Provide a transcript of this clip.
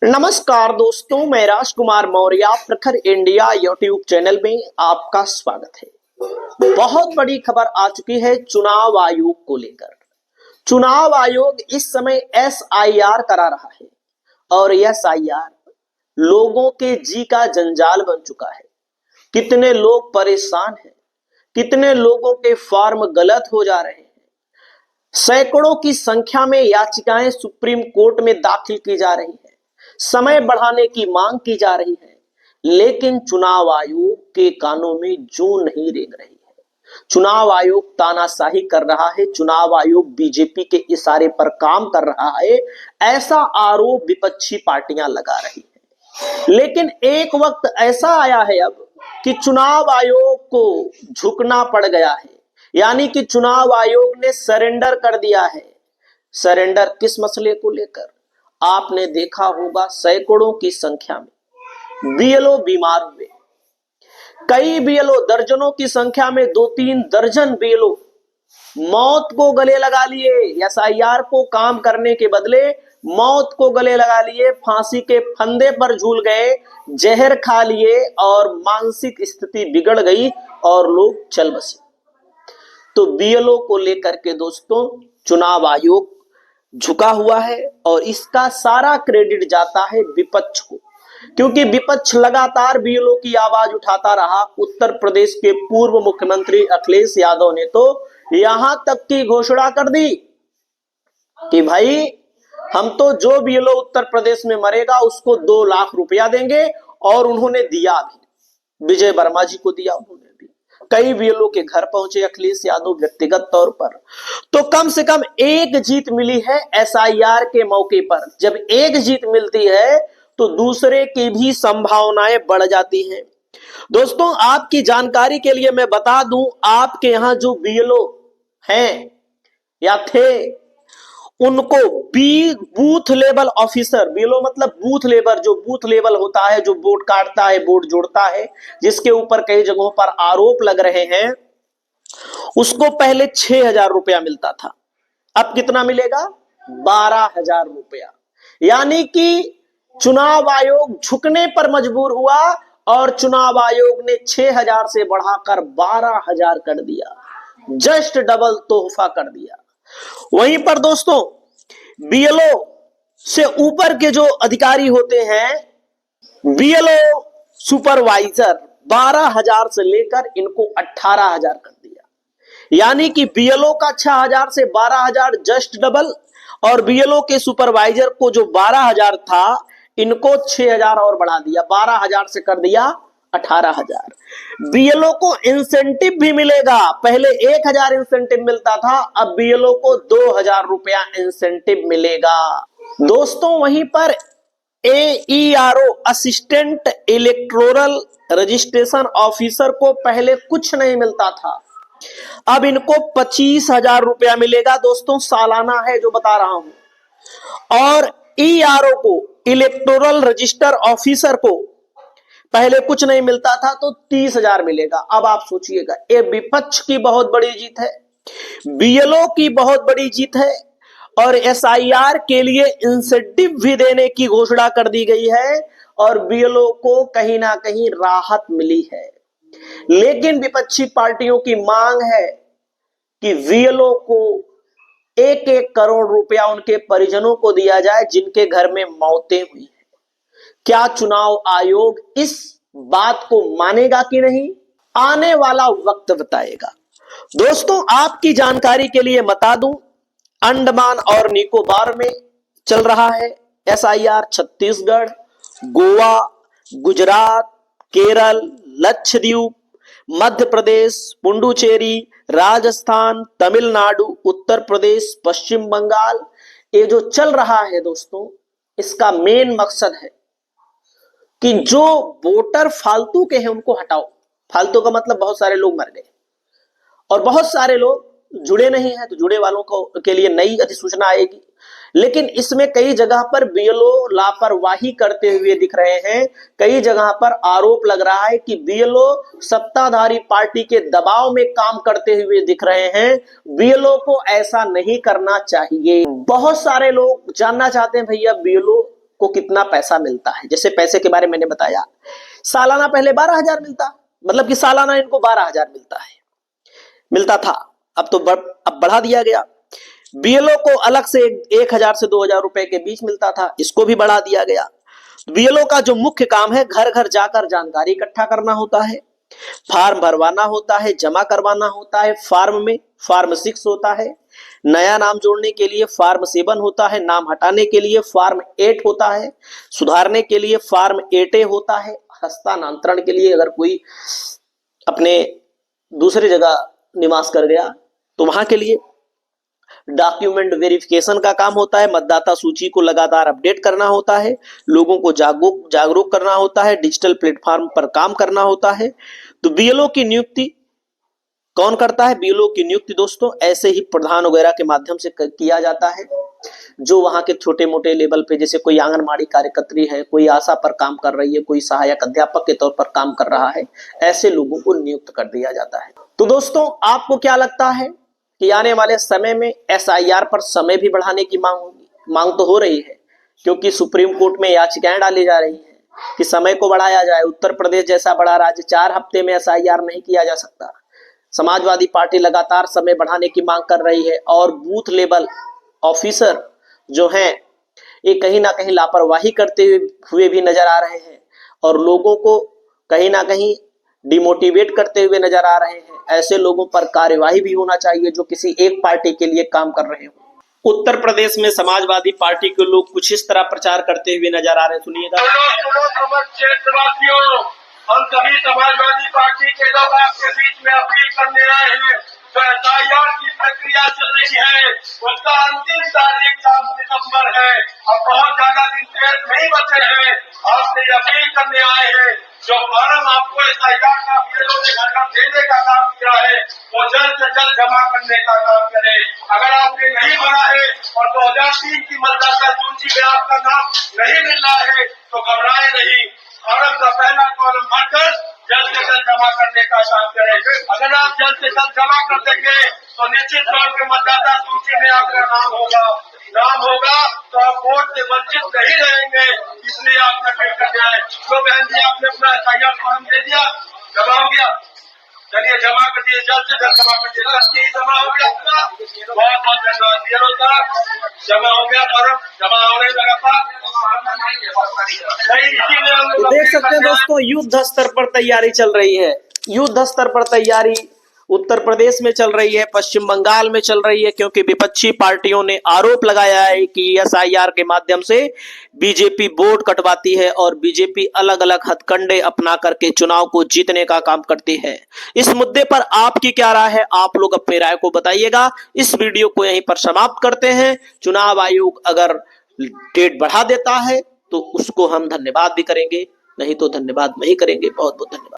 नमस्कार दोस्तों, मैं राजकुमार मौर्य प्रखर इंडिया यूट्यूब चैनल में आपका स्वागत है। बहुत बड़ी खबर आ चुकी है चुनाव आयोग को लेकर। चुनाव आयोग इस समय SIR करा रहा है और SIR लोगों के जी का जंजाल बन चुका है। कितने लोग परेशान हैं, कितने लोगों के फॉर्म गलत हो जा रहे हैं। सैकड़ों की संख्या में याचिकाएं सुप्रीम कोर्ट में दाखिल की जा रही है, समय बढ़ाने की मांग की जा रही है, लेकिन चुनाव आयोग के कानों में जूं नहीं रेंग रही है। चुनाव आयोग तानाशाही कर रहा है, चुनाव आयोग बीजेपी के इशारे पर काम कर रहा है, ऐसा आरोप विपक्षी पार्टियां लगा रही है। लेकिन एक वक्त ऐसा आया है अब कि चुनाव आयोग को झुकना पड़ गया है, यानी कि चुनाव आयोग ने सरेंडर कर दिया है। सरेंडर किस मसले को लेकर? आपने देखा होगा सैकड़ों की संख्या में BLO बीमार हुए। कई BLO, दर्जनों की संख्या में 2-3 दर्जन BLO मौत को गले लगा लिए। SIR को काम करने के बदले मौत को गले लगा लिए, फांसी के फंदे पर झूल गए, जहर खा लिए और मानसिक स्थिति बिगड़ गई और लोग चल बसे। तो BLO को लेकर के दोस्तों चुनाव आयोग झुका हुआ है और इसका सारा क्रेडिट जाता है विपक्ष को, क्योंकि विपक्ष लगातार BLO की आवाज उठाता रहा। उत्तर प्रदेश के पूर्व मुख्यमंत्री अखिलेश यादव ने तो यहां तक की घोषणा कर दी कि भाई हम तो जो BLO उत्तर प्रदेश में मरेगा उसको 2 लाख रुपया देंगे, और उन्होंने दिया भी। विजय वर्मा जी को दिया उन्होंने भी। कई BLO के घर पहुंचे अखिलेश यादव व्यक्तिगत तौर पर। तो कम से कम एक जीत मिली है SIR के मौके पर। जब एक जीत मिलती है तो दूसरे की भी संभावनाएं बढ़ जाती हैं। दोस्तों, आपकी जानकारी के लिए मैं बता दूं, आपके यहां जो BLO हैं या थे, उनको बूथ लेवल ऑफिसर, BLO मतलब बूथ लेवल, जो बूथ लेवल होता है, जो वोट काटता है, वोट जोड़ता है, जिसके ऊपर कई जगहों पर आरोप लग रहे हैं, उसको पहले 6,000 रुपया मिलता था। अब कितना मिलेगा? 12,000 रुपया। यानी कि चुनाव आयोग झुकने पर मजबूर हुआ और चुनाव आयोग ने 6,000 से बढ़ाकर 12,000 कर दिया। जस्ट डबल तोहफा कर दिया। वहीं पर दोस्तों BLO से ऊपर के जो अधिकारी होते हैं, BLO सुपरवाइजर, 12,000 से लेकर इनको 18,000 कर दिया। यानी कि BLO का 6,000 से 12,000 जस्ट डबल, और BLO के सुपरवाइजर को जो 12,000 था, इनको 6,000 और बढ़ा दिया। 12,000 से कर दिया 18,000। BLO को इंसेंटिव भी मिलेगा। पहले 1,000 इंसेंटिव मिलता था, अब BLO को 2,000 रुपया इंसेंटिव मिलेगा। दोस्तों, वहीं पर AERO, assistant electoral registration officer को पहले कुछ नहीं मिलता था, अब इनको 25,000 रुपया मिलेगा। दोस्तों, सालाना है जो बता रहा हूं। और ERO को, इलेक्टोरल रजिस्टर ऑफिसर को पहले कुछ नहीं मिलता था, तो 30,000 मिलेगा। अब आप सोचिएगा, ये विपक्ष की बहुत बड़ी जीत है, BLO की बहुत बड़ी जीत है, और SIR के लिए इंसेंटिव भी देने की घोषणा कर दी गई है और BLO को कहीं ना कहीं राहत मिली है। लेकिन विपक्षी पार्टियों की मांग है कि BLO को 1-1 करोड़ रुपया उनके परिजनों को दिया जाए जिनके घर में मौतें हुई हैं। क्या चुनाव आयोग इस बात को मानेगा कि नहीं? आने वाला वक्त बताएगा। दोस्तों, आपकी जानकारी के लिए बता दूं, अंडमान और निकोबार में चल रहा है SIR। छत्तीसगढ़, गोवा, गुजरात, केरल, लक्षद्वीप, मध्य प्रदेश, पुडुचेरी, राजस्थान, तमिलनाडु, उत्तर प्रदेश, पश्चिम बंगाल, ये जो चल रहा है दोस्तों, इसका मेन मकसद है कि जो वोटर फालतू के हैं उनको हटाओ। फालतू का मतलब बहुत सारे लोग मर गए और बहुत सारे लोग जुड़े नहीं हैं, तो जुड़े वालों को के लिए नई अधिसूचना आएगी। लेकिन इसमें कई जगह पर BLO लापरवाही करते हुए दिख रहे हैं। कई जगह पर आरोप लग रहा है कि BLO सत्ताधारी पार्टी के दबाव में काम करते हुए दिख रहे हैं। BLO को ऐसा नहीं करना चाहिए। बहुत सारे लोग जानना चाहते हैं, भैया BLO को कितना पैसा मिलता है। जैसे पैसे के बारे में मैंने बताया, सालाना पहले 12,000 मिलता, मतलब कि सालाना इनको 12,000 मिलता था। अब तो अब बढ़ा दिया गया। बीएलओ को अलग से 1,000 से 2,000 रुपए के बीच मिलता था, इसको भी बढ़ा दिया गया। बीएलओ का जो मुख्य काम है, घर घर जाकर जानकारी इकट्ठा करना होता है, फॉर्म भरवाना होता है, जमा करवाना होता है। फॉर्म में फॉर्म 6 होता है, नया नाम जोड़ने के लिए फॉर्म 7 होता है, नाम हटाने के लिए फॉर्म 8 होता है, सुधारने के लिए फॉर्म 8A होता है, हस्तांतरण के लिए अगर कोई अपने दूसरी जगह निवास कर गया तो वहां के लिए डॉक्यूमेंट वेरिफिकेशन का काम होता है, मतदाता सूची को लगातार अपडेट करना होता है, लोगों को जागरूक करना होता है, डिजिटल प्लेटफॉर्म पर काम करना होता है। तो बीएलओ की नियुक्ति कौन करता है? बीएलओ की नियुक्ति दोस्तों ऐसे ही प्रधान वगैरह के माध्यम से किया जाता है, जो वहां के छोटे मोटे लेवल पे, जैसे कोई आंगनबाड़ी कार्यकर्त्री है, कोई आशा पर काम कर रही है, कोई सहायक अध्यापक के तौर पर काम कर रहा है, ऐसे लोगों को नियुक्त कर दिया जाता है। तो दोस्तों आपको क्या लगता है कि आने वाले समय में एसआईआर पर समय भी बढ़ाने की मांग होगी? मांग तो हो रही है, क्योंकि सुप्रीम कोर्ट में याचिकाएं डाली जा रही हैं कि समय को बढ़ाया जाए। उत्तर प्रदेश जैसा बड़ा राज्य 4 हफ्ते में एसआईआर नहीं किया जा सकता। समाजवादी पार्टी लगातार समय बढ़ाने की मांग कर रही है, और बूथ लेवल ऑफिसर जो हैं ये कहीं ना कहीं लापरवाही करते हुए भी नजर आ रहे हैं, और लोगों को कहीं ना कहीं डिमोटिवेट करते हुए नजर आ रहे हैं। ऐसे लोगों पर कार्यवाही भी होना चाहिए जो किसी एक पार्टी के लिए काम कर रहे हो। उत्तर प्रदेश में समाजवादी पार्टी के लोग कुछ इस तरह प्रचार करते हुए नजर आ रहे हैं, सुनिएगा। हम सभी समाजवादी पार्टी के लोग आपके बीच में अपील करने आए हैं। तो एसआईआर की प्रक्रिया चल रही है, उसका अंतिम तारीख 7 सितंबर है। अब बहुत ज्यादा दिन शेष नहीं बचे हैं। आपसे अपील करने आए हैं, जो फॉर्म आपको एसआईआर का बीएलओ ने घर घर देने का काम किया है, वो जल्द से जल्द जमा करने का काम करें। अगर आपने नहीं भरा है और 2003 की मतदाता सूची में आपका नाम नहीं मिल रहा है तो घबराए नहीं। फॉर्म का पहला कॉलम भरकर जल्द से जल्द जमा करने का काम करें। अगर आप जल्द से जल्द जमा कर देंगे तो निश्चित तौर पर मतदाता सूची में आपका नाम होगा तो आप वोट से वंचित नहीं रहेंगे। इसलिए आपका अपील करने आए। तो बहन जी, आपने अपना एसआईआर फॉर्म दे दिया, जमा हो गया? चलिए जमा कर दिए, जल्द से जल्द जमा कर दिए। जमा हो गया आपका, बहुत बहुत धन्यवाद। बीएलओ साहब, जमा हो गया फॉर्म, जमा होने लगा था। तो देख सकते हैं दोस्तों, युद्ध स्तर पर तैयारी चल रही है। युद्ध स्तर पर तैयारी उत्तर प्रदेश में चल रही है, पश्चिम बंगाल में चल रही है, क्योंकि विपक्षी पार्टियों ने आरोप लगाया है कि एसआईआर के माध्यम से बीजेपी वोट कटवाती है और बीजेपी अलग अलग हथकंडे अपना करके चुनाव को जीतने का काम करती है। इस मुद्दे पर आपकी क्या राय है? आप लोग अपनी राय को बताइएगा। इस वीडियो को यहीं पर समाप्त करते हैं। चुनाव आयोग अगर डेट बढ़ा देता है तो उसको हम धन्यवाद भी करेंगे, नहीं तो धन्यवाद नहीं करेंगे। बहुत बहुत धन्यवाद।